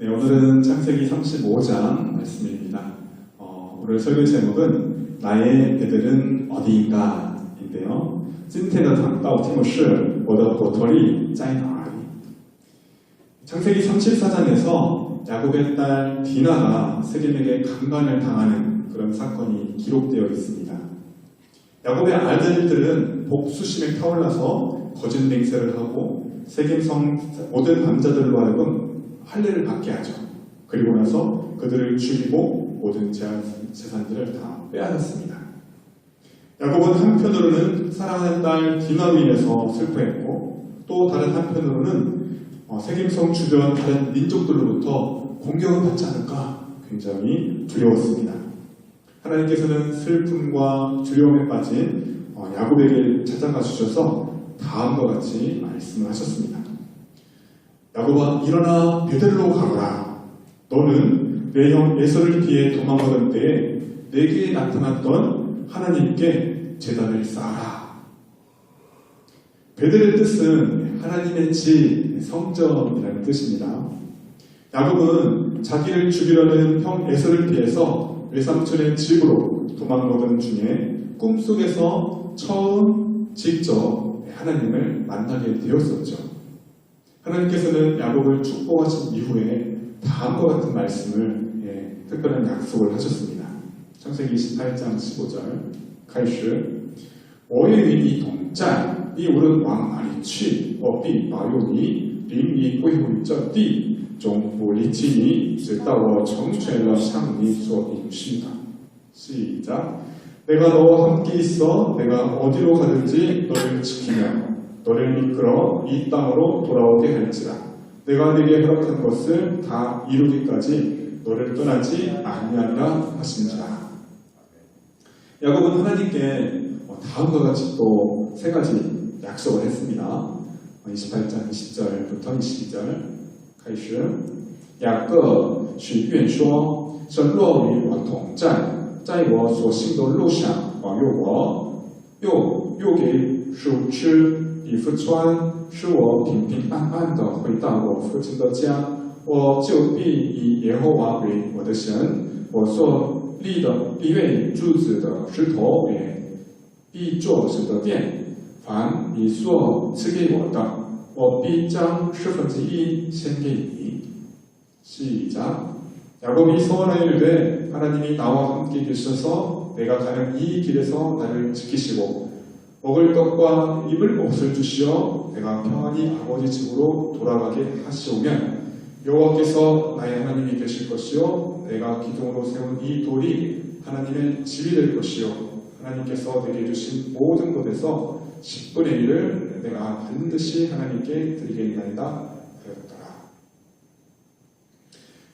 네, 오늘은 창세기 35장 말씀입니다. 오늘 설교 제목은 나의 배들은 어디인가 인데요. 今天的讲道题目是我的火腿在哪里? 창세기 34장에서 야곱의 딸 디나가 세겜에게 강간을 당하는 그런 사건이 기록되어 있습니다. 야곱의 아들들은 복수심에 타올라서 거짓 맹세를 하고 세겜성 모든 남자들로 하여금 할례를 받게 하죠. 그리고 나서 그들을 죽이고 모든 재산들을 다 빼앗았습니다. 야곱은 한편으로는 사랑하는 딸 디나로 인해서 슬퍼했고, 또 다른 한편으로는 세겜성 주변 다른 민족들로부터 공격을 받지 않을까 굉장히 두려웠습니다. 하나님께서는 슬픔과 두려움에 빠진 야곱에게 찾아가 주셔서 다음과 같이 말씀을 하셨습니다. 야곱아, 일어나 베들로 가거라. 너는 내 형 에서를 피해 도망가던 때에 내게 나타났던 하나님께 제단을 쌓아라. 베들의 뜻은 하나님의 집, 성전이라는 뜻입니다. 야곱은 자기를 죽이려는 형 에서를 피해서 외삼촌의 집으로 도망가던 중에 꿈속에서 처음 직접 하나님을 만나게 되었었죠. 하나님께서는 야곱을 축복하신 이후에 다음과 같은 말씀을 특별한 약속을 하셨습니다. 창세기 28장 15절 开始我愿与你同在你无论往哪里去我必保佑你领你归回这地终不离弃你直到我成全了向你所应许的 시작 내가 너와 함께 있어 내가 어디로 가든지 너를 지키며 너를 이끌어 이 땅으로 돌아오게 할지라 내가 네게 허락한 것을 다 이루기까지 너를 떠나지 아니하리라 하신지라. 야곱은 하나님께 다음과 같이 또 세 가지 약속을 했습니다. 28장 20절부터 22절 开始雅各许愿说神若与我同在在我所行的路上保佑我又给树吃以弗川使我平平安安地回到我父亲的家我就必以耶和华为我的神我所立为柱子的石头也必做神的殿凡你所赐给我的我必将1/10献给你 시작 야곱이 소원하여 이르되 하나님이 나와 함께 계셔서 내가 가는 이 길에서 나를 지키시고 먹을 것과 입을 옷을 주시어 내가 평안히 아버지 집으로 돌아가게 하시오면 여호와께서 나의 하나님이 되실 것이요 내가 기둥으로 세운 이 돌이 하나님의 집이 될 것이요 하나님께서 내게 주신 모든 것에서 10분의 1을 내가 반드시 하나님께 드리겠나이다 하였더라.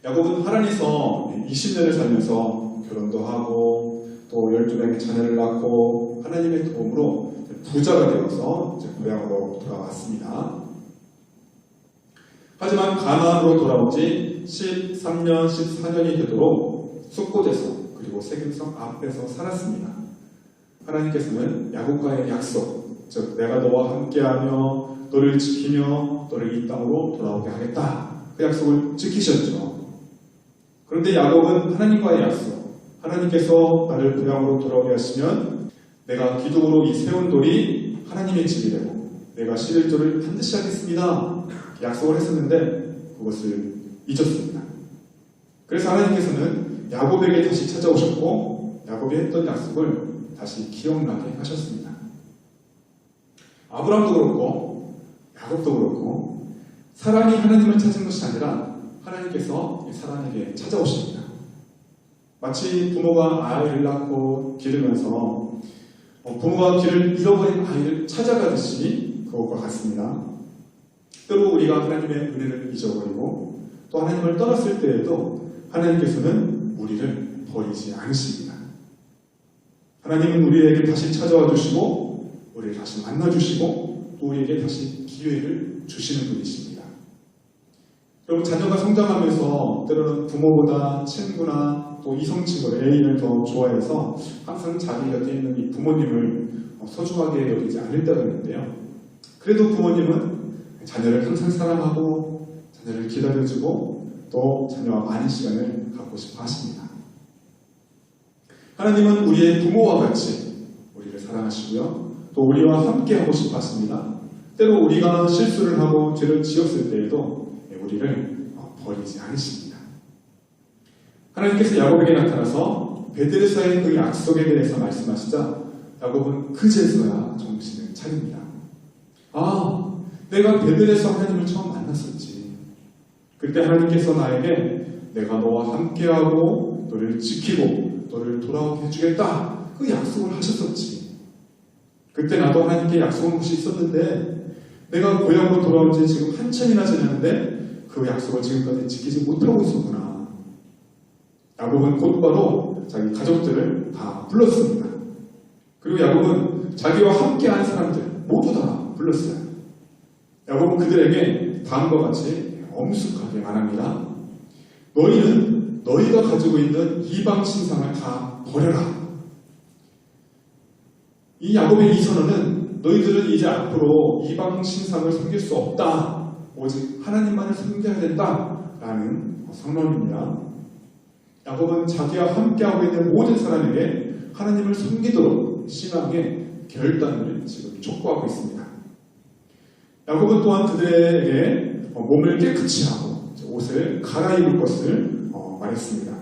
야곱은 하란에서 20년을 살면서 결혼도 하고 또 12명의 자녀를 낳고 하나님의 도움으로 부자가 되어서 고향으로 돌아왔습니다. 하지만 가나안으로 돌아온 지 13년, 14년이 되도록 숫곳에서 그리고 세겜성 앞에서 살았습니다. 하나님께서는 야곱과의 약속, 즉 내가 너와 함께하며 너를 지키며 너를 이 땅으로 돌아오게 하겠다. 그 약속을 지키셨죠. 그런데 야곱은 하나님과의 약속, 하나님께서 나를 고향으로 돌아오게 하시면 내가 기둥으로 이 세운 돌이 하나님의 집이 되고 내가 11조를 반드시 하겠습니다. 약속을 했었는데 그것을 잊었습니다. 그래서 하나님께서는 야곱에게 다시 찾아오셨고 야곱이 했던 약속을 다시 기억나게 하셨습니다. 아브라함도 그렇고 야곱도 그렇고 사람이 하나님을 찾은 것이 아니라 하나님께서 사람에게 찾아오십니다. 마치 부모가 아이를 낳고 기르면서 부모가 길을 잃어버린 아이를 찾아가듯이 그것과 같습니다. 때로 우리가 하나님의 은혜를 잊어버리고 또 하나님을 떠났을 때에도 하나님께서는 우리를 버리지 않으십니다. 하나님은 우리에게 다시 찾아와 주시고 우리를 다시 만나주시고 또 우리에게 다시 기회를 주시는 분이십니다. 여러분 자녀가 성장하면서 때로는 부모보다 친구나 또 이성친구, 애인을 더 좋아해서 항상 자기 곁에 있는 이 부모님을 소중하게 여기지 않을 때가 있는데요. 그래도 부모님은 자녀를 항상 사랑하고 자녀를 기다려주고 또 자녀와 많은 시간을 갖고 싶어 하십니다. 하나님은 우리의 부모와 같이 우리를 사랑하시고요. 또 우리와 함께 하고 싶어 하십니다. 때로 우리가 실수를 하고 죄를 지었을 때에도 우리를 버리지 않으십니다. 하나님께서 야곱에게 나타나서 베들레사의 그 약속에 대해서 말씀하시자 야곱은 그제서야 정신을 차립니다. 아, 내가 베들레에서 하나님을 처음 만났었지. 그때 하나님께서 나에게 내가 너와 함께하고 너를 지키고 너를 돌아오게 해주겠다 그 약속을 하셨었지. 그때 나도 하나님께 약속한 것이 있었는데 내가 고향으로 돌아온 지 지금 한참이나 지났는데 그 약속을 지금까지 지키지 못하고 있었구나. 야곱은 곧바로 자기 가족들을 다 불렀습니다. 그리고 야곱은 자기와 함께한 사람들 모두 다 불렀어요. 야곱은 그들에게 다음과 같이 엄숙하게 말합니다. 너희는 너희가 가지고 있는 이방 신상을 다 버려라. 이 야곱의 이 선언은 너희들은 이제 앞으로 이방 신상을 섬길 수 없다. 오직 하나님만을 섬겨야 된다라는 선언입니다. 야곱은 자기와 함께하고 있는 모든 사람에게 하나님을 섬기도록 신앙의 결단을 지금 촉구하고 있습니다. 야곱은 또한 그들에게 몸을 깨끗이 하고 옷을 갈아입을 것을 말했습니다.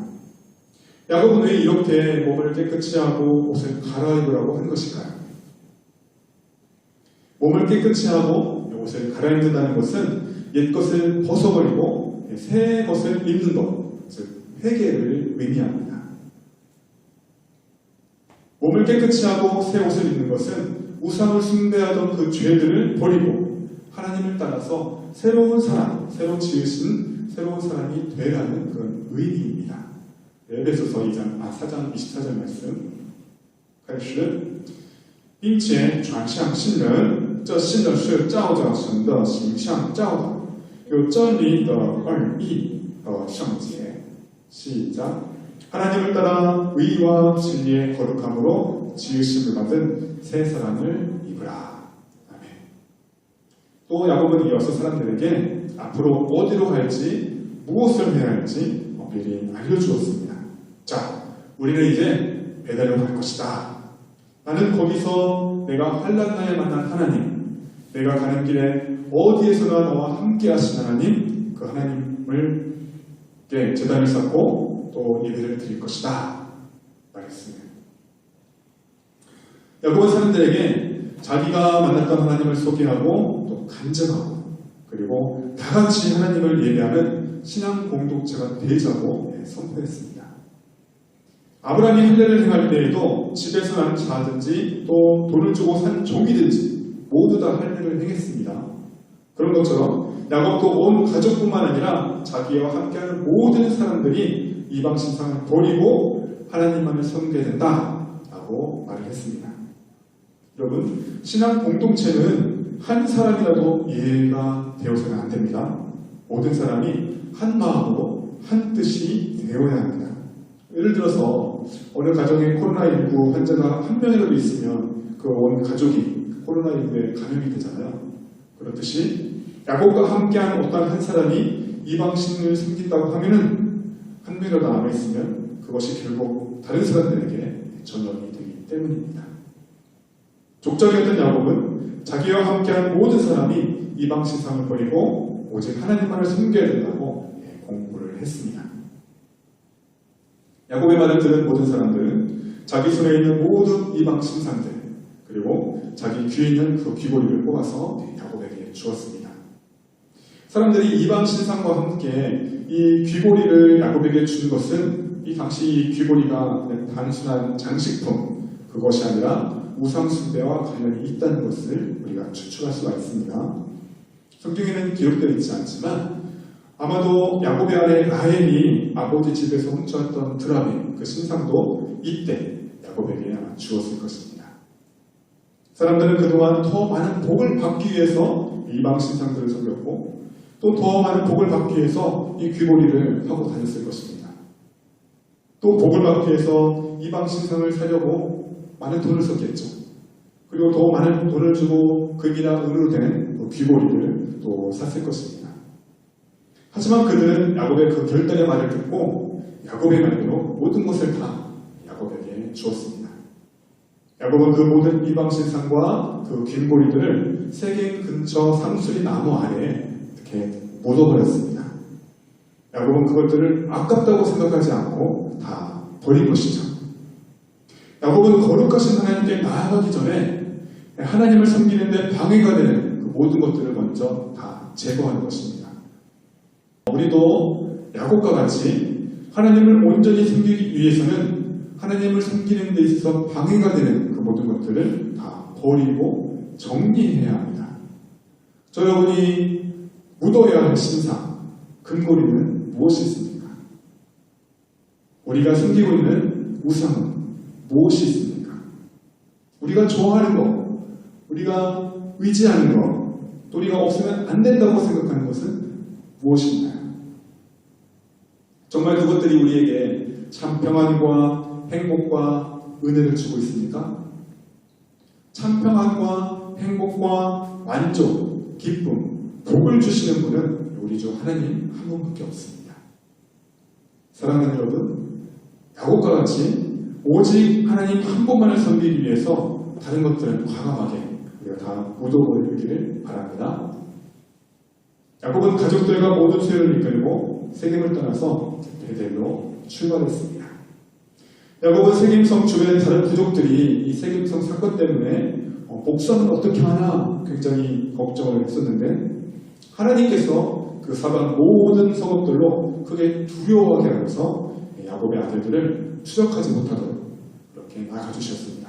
야곱은 왜 이렇게 몸을 깨끗이 하고 옷을 갈아입으라고 한 것일까요? 몸을 깨끗이 하고 옷을 갈아입는다는 것은 옛 것을 벗어버리고 새 것을 입는 것, 즉 회개를 의미합니다. 몸을 깨끗이 하고 새 옷을 입는 것은 우상을 숭배하던 그 죄들을 버리고 하나님을 따라서 새로운 사람, 새로 지으신 새로운 사람이 되라는 그런 의미입니다. 에베소서 4장 24절 말씀 开始并且传向新人，这新的是照着神的形象造的，有真理的二义和圣洁。 시작. 하나님을 따라 의와 진리의 거룩함으로 지으심을 받은 새 사람을 입으라. 아멘. 또 야곱은 이어서 사람들에게 앞으로 어디로 갈지 무엇을 해야 할지 미리 알려주었습니다. 자, 우리는 이제 베델로 갈 것이다. 나는 거기서 내가 환난나에 만난 하나님, 내가 가는 길에 어디에서나 너와 함께 하신 하나님, 그 하나님을 제단을 쌓고 또 예배를 드릴 것이다 말했습니다. 야곱은 사람들에게 자기가 만났던 하나님을 소개하고 또 간증하고 그리고 다 같이 하나님을 예배하는 신앙 공동체가 되자고 선포했습니다. 아브라함이 할례를 행할 때에도 집에서 난 자든지 또 돈을 주고 산 종이든지 모두 다 할례를 행했습니다. 그런 것처럼 야곱도 온 가족뿐만 아니라 자기와 함께하는 모든 사람들이 이방 신상을 버리고 하나님만을 섬겨야 된다라고 말을 했습니다. 여러분, 신앙 공동체는 한 사람이라도 예가 되어서는 안 됩니다. 모든 사람이 한 마음으로 한 뜻이 되어야 합니다. 예를 들어서 어느 가정에 코로나19 환자가 한 명이라도 있으면 그 온 가족이 코로나19에 감염이 되잖아요. 그렇듯이 야곱과 함께한 어떤 한 사람이 이방신을 섬긴다고 하면은 한 명이라도 남아있으면 그것이 결국 다른 사람들에게 전염이 되기 때문입니다. 족장이었던 야곱은 자기와 함께한 모든 사람이 이방신상을 버리고 오직 하나님만을 섬겨야 된다고 공부를 했습니다. 야곱의 말을 들은 모든 사람들은 자기 손에 있는 모든 이방신상들 그리고 자기 귀에 있는 그 귀고리를 뽑아서 야곱에게 주었습니다. 사람들이 이방 신상과 함께 이 귀고리를 야곱에게 준 것은 이 당시 이 귀고리가 단순한 장식품 그것이 아니라 우상 숭배와 관련이 있다는 것을 우리가 추측할 수가 있습니다. 성경에는 기록되어 있지 않지만 아마도 야곱의 아내 라헬이 아버지 집에서 훔쳐왔던 드라민 그 신상도 이때 야곱에게 아마 주었을 것입니다. 사람들은 그동안 더 많은 복을 받기 위해서 이방 신상들을 섬겼고 또 더 많은 복을 받기 위해서 이 귀고리를 하고 다녔을 것입니다. 또 복을 받기 위해서 이방 신상을 사려고 많은 돈을 썼겠죠. 그리고 더 많은 돈을 주고 금이나 은으로 된 귀고리를 또 샀을 것입니다. 하지만 그들은 야곱의 그 결단의 말을 듣고 야곱의 말대로 모든 것을 다 야곱에게 주었습니다. 야곱은 그 모든 이방 신상과 그 긴고리들을 세겜 근처 상수리 나무 아래에 이렇게 묻어버렸습니다. 야곱은 그것들을 아깝다고 생각하지 않고 다 버린 것이죠. 야곱은 거룩하신 하나님께 나아가기 전에 하나님을 섬기는데 방해가 되는 그 모든 것들을 먼저 다 제거하는 것입니다. 우리도 야곱과 같이 하나님을 온전히 섬기기 위해서는 하나님을 섬기는 데 있어서 방해가 되는 그 모든 것들을 다 버리고 정리해야 합니다. 여러분이 묻어야 할 신상, 금고리는 무엇이 있습니까? 우리가 섬기고 있는 우상은 무엇이 있습니까? 우리가 좋아하는 것, 우리가 의지하는 것, 또 우리가 없으면 안 된다고 생각하는 것은 무엇인가요? 정말 그것들이 우리에게 참 평안과 행복과 은혜를 주고 있습니까? 참 평안과 행복과 만족, 기쁨, 복을 주시는 분은 우리 주 하나님 한 분밖에 없습니다. 사랑하는 여러분, 야곱과 같이 오직 하나님 한 분만을 섬기기 위해서 다른 것들은 과감하게 우리가 다 묻어버리기를 바랍니다. 야곱은 가족들과 모든 수요를 이끌고 세겜을 떠나서 베델로 출발했습니다. 야곱은 세겜성 주변의 다른 부족들이 이 세겜성 사건 때문에 복수하면 어떻게 하나 굉장히 걱정을 했었는데 하나님께서 그 사방 모든 성읍들로 크게 두려워하게 하면서 야곱의 아들들을 추적하지 못하도록 그렇게 막아주셨습니다.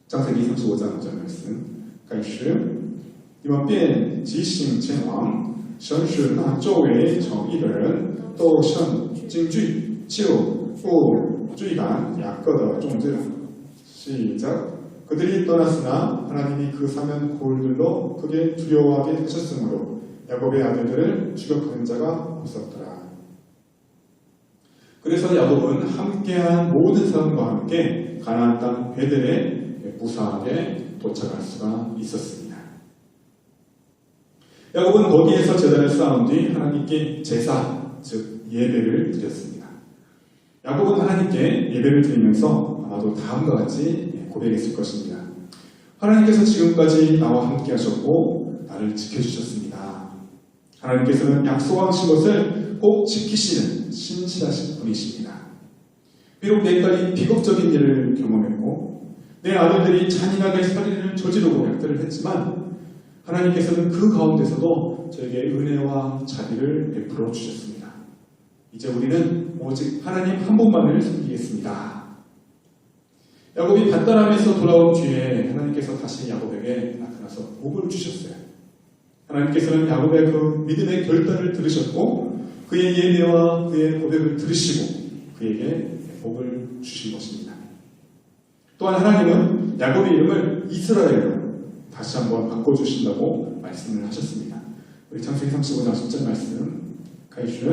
창세기 35장 5절 말씀 开始你们便急行前往神使那周围城邑的人都甚惊惧就不追赶雅各的众子 시작 그들이 떠났으나 하나님이 그 사면 고을들로 크게 두려워하게 하셨으므로 야곱의 아들들을 추격하는 자가 없었더라. 그래서 야곱은 함께한 모든 사람과 함께 가나안 땅 베델에 무사하게 도착할 수가 있었습니다. 야곱은 거기에서 제단을 쌓은 뒤 하나님께 제사, 즉 예배를 드렸습니다. 야곱은 하나님께 예배를 드리면서 아마도 다음과 같이 고백했을 것입니다. 하나님께서 지금까지 나와 함께 하셨고 나를 지켜주셨습니다. 하나님께서는 약속하신 것을 꼭 지키시는 신실하신 분이십니다. 비록 내 딸이 비극적인 일을 경험했고 내 아들들이 잔인하게 살인을 저지르고 약들을 했지만 하나님께서는 그 가운데서도 저에게 은혜와 자비를 베풀어 주셨습니다. 이제 우리는 오직 하나님 한 분만을 섬기겠습니다. 야곱이 밧다람에서 돌아온 뒤에 하나님께서 다시 야곱에게 나타나서 복을 주셨어요. 하나님께서는 야곱의 그 믿음의 결단을 들으셨고 그의 예배와 그의 고백을 들으시고 그에게 복을 주신 것입니다. 또한 하나님은 야곱의 이름을 이스라엘로 다시 한번 바꿔주신다고 말씀을 하셨습니다. 우리 창세기 35장 10절 말씀 开始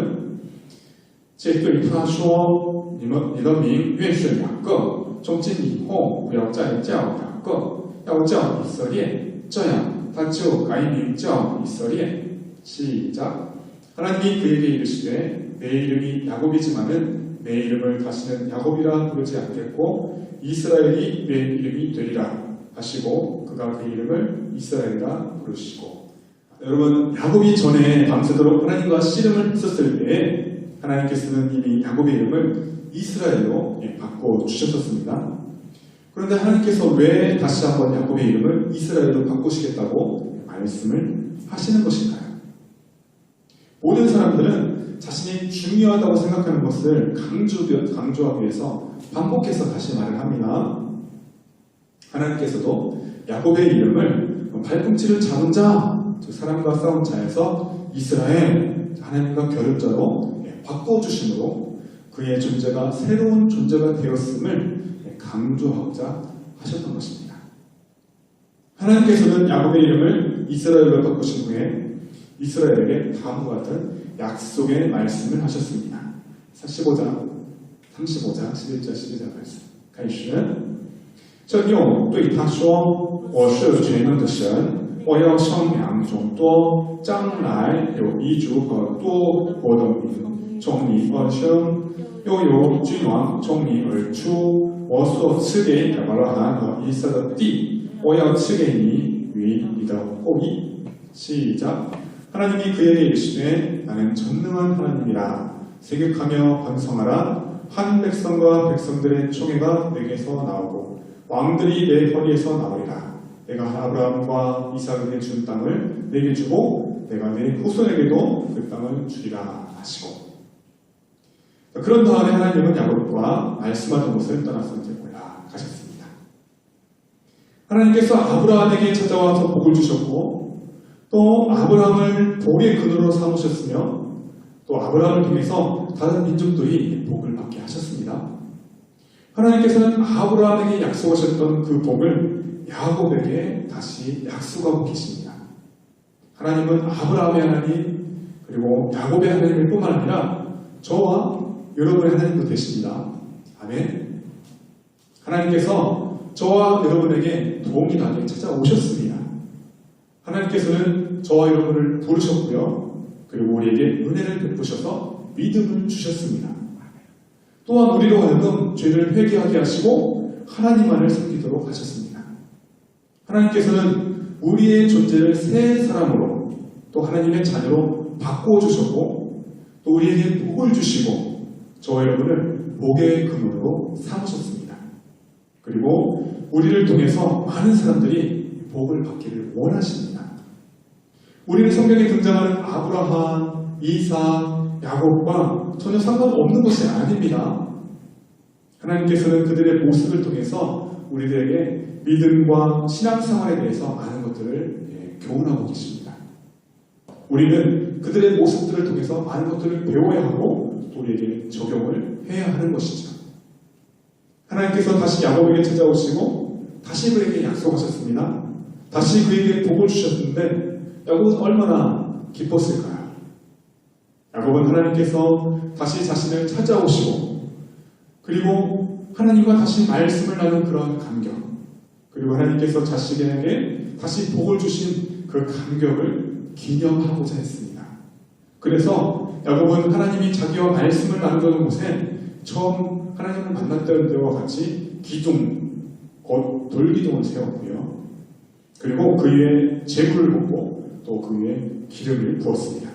这对他说你的名原是雅各从今以后不要再叫雅各要叫以色列这样他就改名叫以色列 시작 하나님이 그에게 이르시되 내 이름이 야곱이지만은 내 이름을 다시는 야곱이라 부르지 않겠고 이스라엘이 내 이름이 되리라 하시고 그가 그 이름을 이스라엘이라 부르시고 여러분 야곱이 전에 밤새도록 하나님과 씨름을 했었을 때에 하나님께서는 이미 야곱의 이름을 이스라엘로 바꿔주셨었습니다. 그런데 하나님께서 왜 다시 한번 야곱의 이름을 이스라엘로 바꾸시겠다고 말씀을 하시는 것일까요? 모든 사람들은 자신이 중요하다고 생각하는 것을 강조하기 위해서 반복해서 다시 말을 합니다. 하나님께서도 야곱의 이름을 발꿈치를 잡은 자, 즉 사람과 싸운 자에서 이스라엘, 하나님과 겨룰자로 바꿔주심으로 그의 존재가 새로운 존재가 되었음을 강조하고자 하셨던 것입니다. 하나님께서는 야곱의 이름을 이스라엘로 바꾸신 후에 이스라엘에게 다음과 같은 약속의 말씀을 하셨습니다. 35장 11절 12절 말씀 开始这又对他说我是全能的神我要生两中多将来有遗嘱和多国的民从你而生，又有君王从你而出。我所赐给亚伯拉罕和以撒的地，我要赐给你与你的后裔。 시작. 하나님이 그에게 이르시되 나는 전능한 하나님이라. 세격하며 번성하라. 한 백성과 백성들의 총회가 내게서 나오고 왕들이 내 허리에서 나오리라. 내가 아브라함과 이삭에게 준 땅을 내게 주고 내가 내 후손에게도 그 땅을 주리라 하시고. 그런 다음에 하나님은 야곱과 말씀하던 곳을 떠나서 이제 올라가셨습니다. 하나님께서 아브라함에게 찾아와서 복을 주셨고 또 아브라함을 복의 근원으로 삼으셨으며 또 아브라함을 통해서 다른 민족들이 복을 받게 하셨습니다. 하나님께서는 아브라함에게 약속하셨던 그 복을 야곱에게 다시 약속하고 계십니다. 하나님은 아브라함의 하나님 그리고 야곱의 하나님일 뿐만 아니라 저와 여러분의 하나님도 되십니다. 아멘. 하나님께서 저와 여러분에게 동일하게 찾아오셨습니다. 하나님께서는 저와 여러분을 부르셨고요. 그리고 우리에게 은혜를 베푸셔서 믿음을 주셨습니다. 또한 우리로 하여금 죄를 회개하게 하시고 하나님만을 섬기도록 하셨습니다. 하나님께서는 우리의 존재를 새 사람으로 또 하나님의 자녀로 바꿔주셨고 또 우리에게 복을 주시고 저와 여러분을 복의 근원으로 삼으셨습니다. 그리고 우리를 통해서 많은 사람들이 복을 받기를 원하십니다. 우리는 성경에 등장하는 아브라함, 이삭, 야곱과 전혀 상관없는 것이 아닙니다. 하나님께서는 그들의 모습을 통해서 우리들에게 믿음과 신앙생활에 대해서 아는 것들을 교훈하고 계십니다. 우리는 그들의 모습들을 통해서 많은 것들을 배워야 하고 또 우리에게 적용을 해야 하는 것이죠. 하나님께서 다시 야곱에게 찾아오시고 다시 그에게 약속하셨습니다. 다시 그에게 복을 주셨는데 야곱은 얼마나 기뻤을까요? 야곱은 하나님께서 다시 자신을 찾아오시고 그리고 하나님과 다시 말씀을 나눈 그런 감격 그리고 하나님께서 자신에게 다시 복을 주신 그 감격을 기념하고자 했습니다. 그래서 야곱은 하나님이 자기와 말씀을 나누던 곳에 처음 하나님을 만났던 때와 같이 기둥, 곧 돌기둥을 세웠고요. 그리고 그 위에 제물을 붓고 또 그 위에 기름을 부었습니다.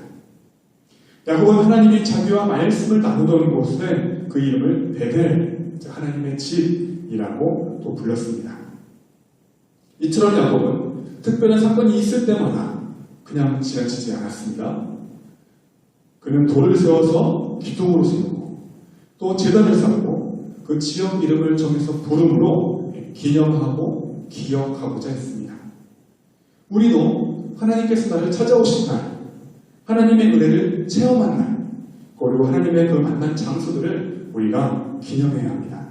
야곱은 하나님이 자기와 말씀을 나누던 곳에 그 이름을 베델, 하나님의 집이라고 또 불렀습니다. 이처럼 야곱은 특별한 사건이 있을 때마다 그냥 지나치지 않았습니다. 그는 돌을 세워서 기둥으로 세우고 또 제단을 쌓고 그 지역 이름을 정해서 부름으로 기념하고 기억하고자 했습니다. 우리도 하나님께서 나를 찾아오신 날, 하나님의 은혜를 체험한 날, 그리고 하나님의 그 만난 장소들을 우리가 기념해야 합니다.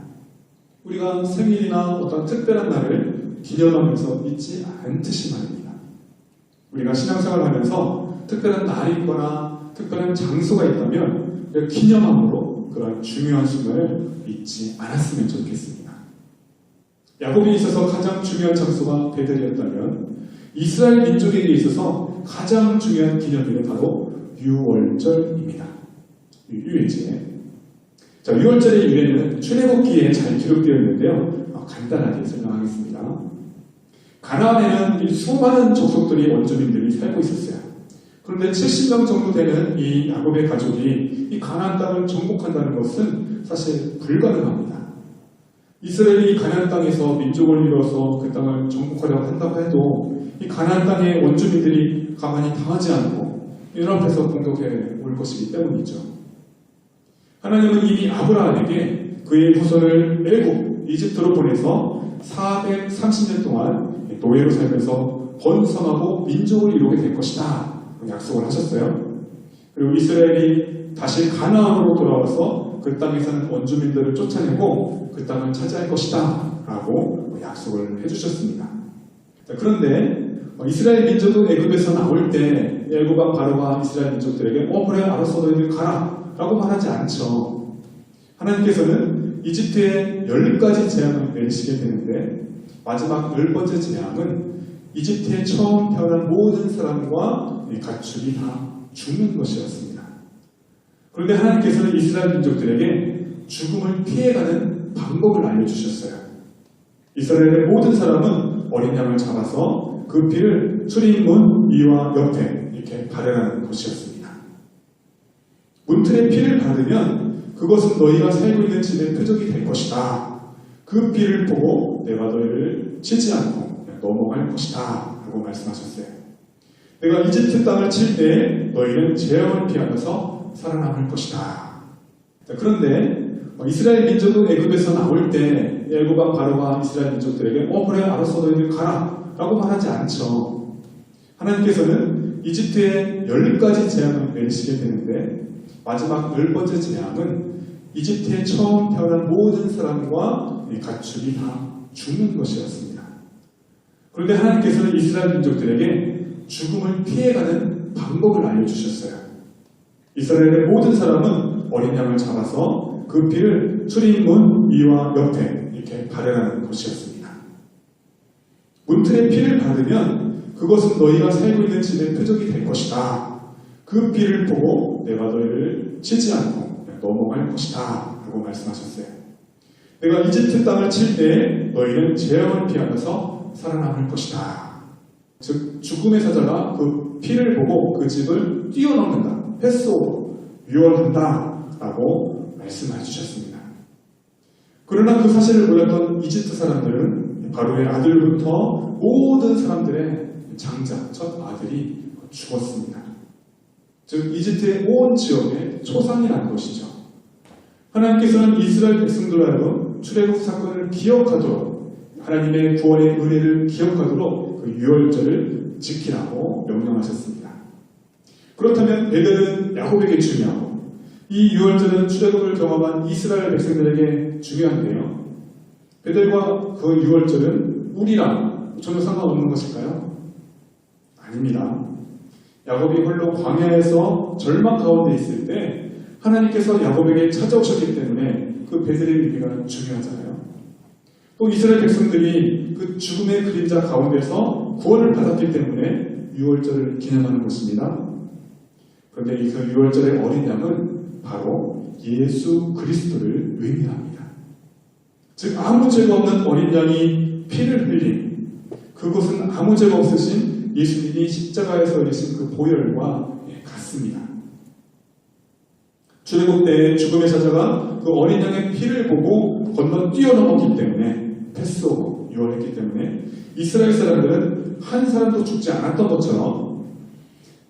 우리가 생일이나 어떤 특별한 날을 기념하면서 잊지 않듯이 말입니다. 우리가 신앙생활을 하면서 특별한 날이 있거나 특별한 장소가 있다면 기념함으로 그런 중요한 순간을 잊지 않았으면 좋겠습니다. 야곱에 있어서 가장 중요한 장소가 베델이었다면 이스라엘 민족에게 있어서 가장 중요한 기념일은 바로 유월절입니다. 유월절. 자, 유월절의 유래는 출애굽기에 잘 기록되어 있는데요. 간단하게 설명하겠습니다. 가나안에는 수많은 족속들이 원주민들이 살고 있었어요. 그런데 70명 정도 되는 이 야곱의 가족이 이 가나안 땅을 정복한다는 것은 사실 불가능합니다. 이스라엘이 가나안 땅에서 민족을 이뤄서 그 땅을 정복하려고 한다고 해도 이 가나안 땅의 원주민들이 가만히 당하지 않고 연합해서 공격해 올 것이기 때문이죠. 하나님은 이미 아브라함에게 그의 후손을 애굽, 이집트로 보내서 430년 동안 노예로 살면서 번성하고 민족을 이루게 될 것이다 약속을 하셨어요. 그리고 이스라엘이 다시 가나안으로 돌아와서 그 땅에 사는 원주민들을 쫓아내고 그 땅을 차지할 것이다 라고 약속을 해주셨습니다. 자, 그런데 이스라엘 민족은 애굽에서 나올 때 애굽 왕 바로가 이스라엘 민족들에게 그래 알았어 너희들 가라 라고 말하지 않죠. 하나님께서는 이집트에 10가지 재앙을 내리시게 되는데 마지막 10번째 재앙은 이집트에 처음 태어난 모든 사람과 가축이 다 죽는 것이었습니다. 그런데 하나님께서는 이스라엘 민족들에게 죽음을 피해가는 방법을 알려주셨어요. 이스라엘의 모든 사람은 어린 양을 잡아서 그 피를 출입문 위와 옆에 이렇게 바르라는 것이었습니다. 문틀에 피를 바르면 그것은 너희가 살고 있는 집의 표적이 될 것이다. 그 피를 보고 내가 너희를 치지 않고 넘어갈 것이다 라고 말씀하셨어요. 내가 이집트 땅을 칠 때 너희는 재앙을 피하면서 살아남을 것이다. 자, 그런데 이스라엘 민족은 애굽에서 나올 때 애굽 왕 바로가 이스라엘 민족들에게 그래 알았어 너희들 가라 라고 말하지 않죠. 하나님께서는 이집트에 10가지 재앙을 내리시게 되는데 마지막 10번째 재앙은 이집트에 처음 태어난 모든 사람과 가축이 다 죽는 것이었습니다. 그런데 하나님께서는 이스라엘 민족들에게 죽음을 피해가는 방법을 알려주셨어요. 이스라엘의 모든 사람은 어린 양을 잡아서 그 피를 출입문 위와 옆에 이렇게 바르라는 것이었습니다. 문틀에 피를 바르면 그것은 너희가 살고 있는 집의 표적이 될 것이다. 그 피를 보고 내가 너희를 치지 않고 넘어갈 것이다 라고 말씀하셨어요. 내가 이집트 땅을 칠 때 너희는 재앙을 피하면서 살아남을 것이다. 즉 죽음의 사자가 그 피를 보고 그 집을 뛰어넘는다. 패스오버, 유언한다 라고 말씀해 주셨습니다. 그러나 그 사실을 몰랐던 이집트 사람들은 바로의 아들부터 모든 사람들의 장자, 첫 아들이 죽었습니다. 즉 이집트의 온 지역에 초상이 난 것이죠. 하나님께서는 이스라엘 백성들로 하여금 출애굽 사건을 기억하도록 하나님의 구원의 은혜를 기억하도록 그 유월절을 지키라고 명령하셨습니다. 그렇다면 베델은 야곱에게 중요하고 이 유월절은 출애굽을 경험한 이스라엘 백성들에게 중요한데요. 베델과 그 유월절은 우리랑 전혀 상관없는 것일까요? 아닙니다. 야곱이 홀로 광야에서 절망 가운데 있을 때 하나님께서 야곱에게 찾아오셨기 때문에 그 베델의 의미가 중요하잖아요. 또 이스라엘 백성들이 그 죽음의 그림자 가운데서 구원을 받았기 때문에 유월절을 기념하는 것입니다. 그런데 이 그 유월절의 어린 양은 바로 예수 그리스도를 의미합니다. 즉 아무 죄가 없는 어린 양이 피를 흘린 그곳은 아무 죄가 없으신 예수님이 십자가에서 흘리신 그 보혈과 같습니다. 출애굽 때 죽음의 사자가 그 어린 양의 피를 보고 건너 뛰어넘었기 때문에 패스오버, 유언했기 때문에 이스라엘 사람들은 한 사람도 죽지 않았던 것처럼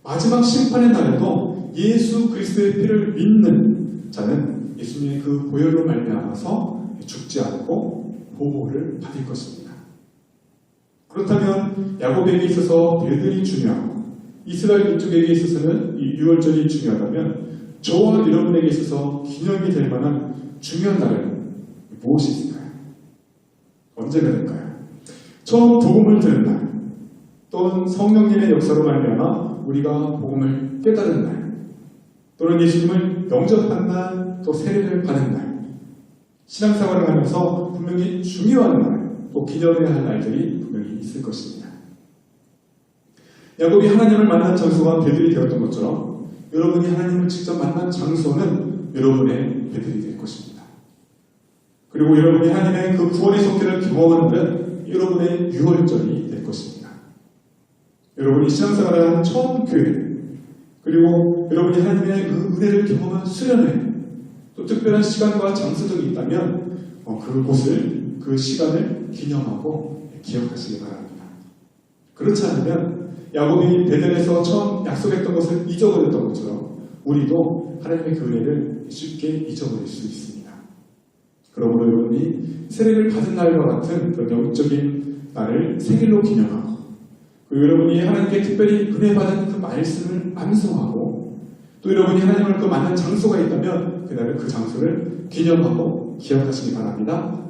마지막 심판의 날에도 예수 그리스도의 피를 믿는 자는 예수님의 그 보혈로 말미암아서 죽지 않고 보호를 받을 것입니다. 그렇다면 야곱에게 있어서 베델이 중요하고 이스라엘 민족에게 있어서는 이 유월절이 중요하다면 저와 여러분에게 있어서 기념이 될 만한 중요한 날은 무엇이 있을까요? 언제가 될까요? 처음 복음을 듣는 날, 또는 성령님의 역사로 말미암아 우리가 복음을 깨달은 날, 또는 예수님을 영접한 날, 또 세례를 받은 날, 신앙생활을 하면서 분명히 중요한 날, 또 기념해야 할 날들이 분명히 있을 것입니다. 야곱이 하나님을 만난 장소가 베들이 되었던 것처럼 여러분이 하나님을 직접 만난 장소는 여러분의 베들이 될 것입니다. 그리고 여러분이 하나님의 그 구원의 속죄를 경험하는 날은 여러분의 유월절이 될 것입니다. 여러분이 신앙생활을 하는 처음 교회, 그리고 여러분이 하나님의 그 은혜를 경험한 수련회, 또 특별한 시간과 장소 등이 있다면 그곳을, 그 시간을 기념하고 기억하시기 바랍니다. 그렇지 않으면 야곱이 베델에서 처음 약속했던 것을 잊어버렸던 것처럼 우리도 하나님의 그 은혜를 쉽게 잊어버릴 수 있습니다. 그러므로 여러분이 세례를 받은 날과 같은 그런 영적인 날을 생일로 기념하고, 그리고 여러분이 하나님께 특별히 은혜 받은 그 말씀을 암송하고, 또 여러분이 하나님을 그 만난 장소가 있다면 그날은 그 장소를 기념하고 기억하시기 바랍니다.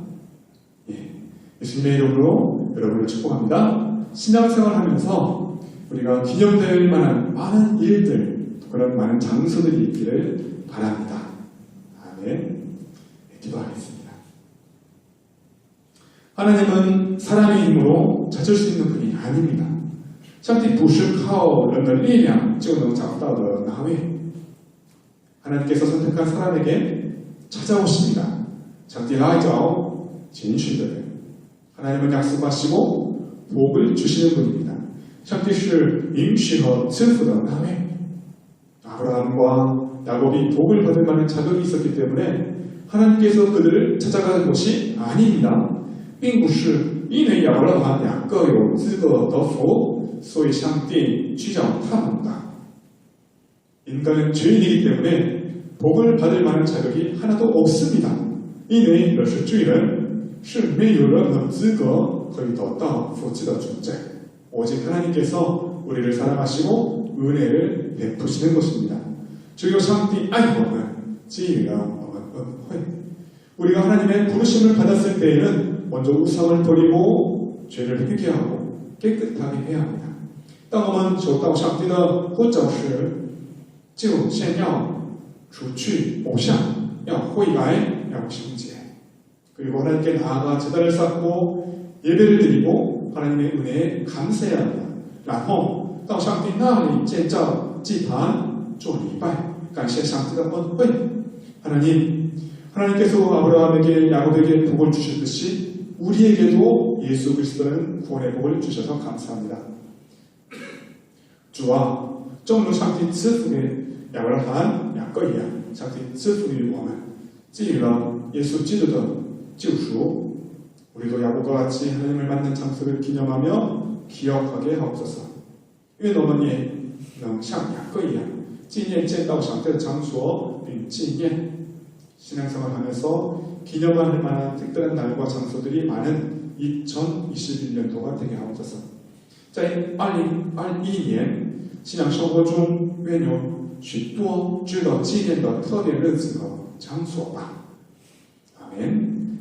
예수님의 이름으로 여러분을 축복합니다. 신앙생활 하면서 우리가 기념될 만한 많은 일들, 그런 많은 장소들이 있기를 바랍니다. 아멘. 기도하겠습니다. 하나님은 사람의 힘으로 찾을 수 있는 분이 아닙니다. 上帝不是靠人的力量就能找到的那位. 하나님께서 선택한 사람에게 찾아오십니다. 上帝来找拣选的人. 하나님은 약속하시고 복을 주시는 분입니다. 上帝是允许和赐福的那位. 아브라함과 야곱이 복을 받을 만한 자격이 있었기 때문에 하나님께서 그들을 찾아가는 것이 아닙니다. 并不是因为亚伯拉罕两个有资格得福，所以上帝去找他们的. 인간은 죄인이기 때문에 복을 받을 만한 자격이 하나도 없습니다. 因为人是罪人，是没有任何资格可以得到福气的存在. 오직 하나님께서 우리를 사랑하시고 은혜를 베푸시는 것입니다. 只有上帝爱我们，给予了我们恩惠. 우리가 하나님의 부르심을 받았을 때에는 먼저 우상을 버리고 죄를 회개하고 깨끗하게 해야 합니다. 当我们求到上帝的呼召时，就先要除去偶像，要悔改，要圣洁. 그리고 하나님께 나아가 제단을 쌓고 예배를 드리고 하나님의 은혜에 감사해야 합니다. 然后到上帝那里建造祭坛做礼拜，感谢上帝的恩惠. 하나님께서 아브라함에게 야곱에게 복을 주셨듯이 우리에게도 예수 그리스도는 구원의 복을 주셔서 감사합니다. 주와 正如上帝赐福给亚伯拉罕、雅各一样，上帝赐福于我们，给予了耶稣基督的救赎. 우리도 야곱과 같이 하나님을 만난 장소를 기념하며 기억하게 하옵소서. 愿我们也能像雅各一样，纪念见到上帝的场所并纪念. 신앙생활 하면서 기념할 만한 특별한 날과 장소들이 많은 2021년도가 되게 하옵소서. 在2021年信仰生活中愿有许多值得纪念的特别日子和场所吧。